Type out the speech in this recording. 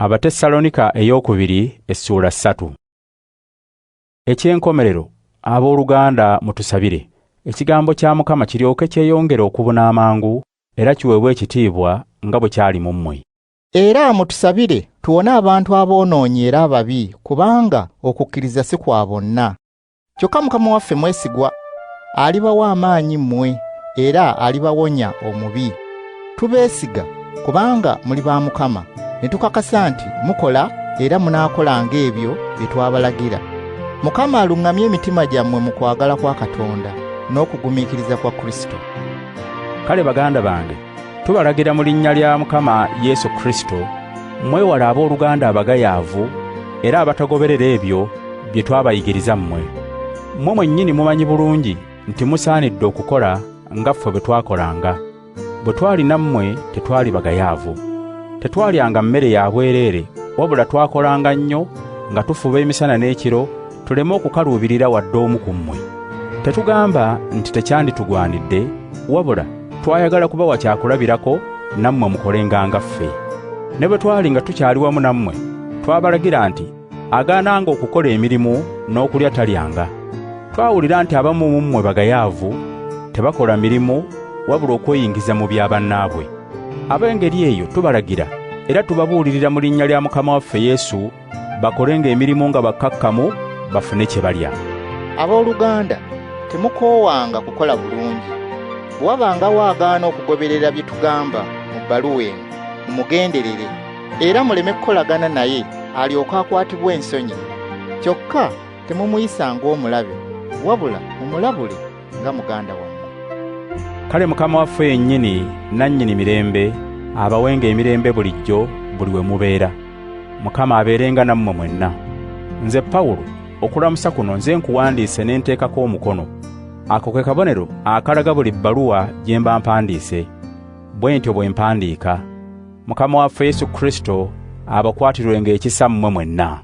Abasessaloniika Essuula 3. Ekyenkomerero, abooluganda mutusabire, ekigambo kya Mukama kiryoke kyeyongere okubuna amangu era kiweebwe ekitiibwa nga bwe kyali mu mmwe. Era mutusabire tuwone abantu aboonoonyi era ababi, kubanga okukkiriza si kwa bonna. Kyokka Mukama waffe mwesigwa, alibawa amaanyi mmwe era alibawonya omubi. Tubeesiga kubanga muli ba Mukama, ne tukakasa nti mukola era munaakolanga ebyo bye twabalagira. Mukama aluŋŋamye emitima gyammwe mu kwagala kwa Katonda n'okugumiikiriza kwa Kristo. Kale baganda bange, tubalagira mu linnya lya Mukama Yesu Kristo, mwewale abooluganda abagayaavu era abatagoberera ebyo bye twabayigiriza mmwe. Mmwe mwennyini mumanyi bulungi nti musaanidde okukola nga ffe bwe twakolanga. Bwe twali nammwe tetwali bagayaavu. Tetwalyanga mmere ya bwereere, wabula twakolanga nnyo nga tufuba emisana n'ekiro, tuleme okukaluubirira wadde omu ku mmwe. Tetugamba nti tekyanditugwanidde, wabula twayagala kubawa kyakulabirako nammwe mukolenga nga ffe. Ne bwe twali nga tukyali wamu nammwe, twabalagira nti agaananga okukola emirimu n'okulya talyanga. Twawulira nti abamu mu mmwe bagayaavu, tebakola mirimu wabula okweyingiza mu bya bannaabwe. Ab'engeri eyo tubalagira era tubabuulirira mu linnya lya Mukama waffe Yesu bakolenga emirimu nga bakkakkamu bafune kye balya. Abooluganda, temukoowanga kukola bulungi. Bwe wabangawo agaana okugoberera bye tugamba mu bbaluwa eno, mumugenderere era muleme kukolagana naye alyoke akwatibwe ensonyi. Kyokka temumuyisanga omulabe, wabula mumulabule nga muganda wammwe. Kale Mukama waffe yennyini nannyini mirembe abawenga emirembe bulijjo buli we mubeera. Mukama abeerenga nammwe mwenna. Nze Pawulo, okulamusa kuno nze nkuwandiise ne nteekako omukono. Ako ke kabonero akalaga buli bbaluwa gye mba mpandiise. Bwe ntyo bwe mpandiika. Mukama waffe Yesu Kristo abakwatirwenga ekisa mmwe mwenna.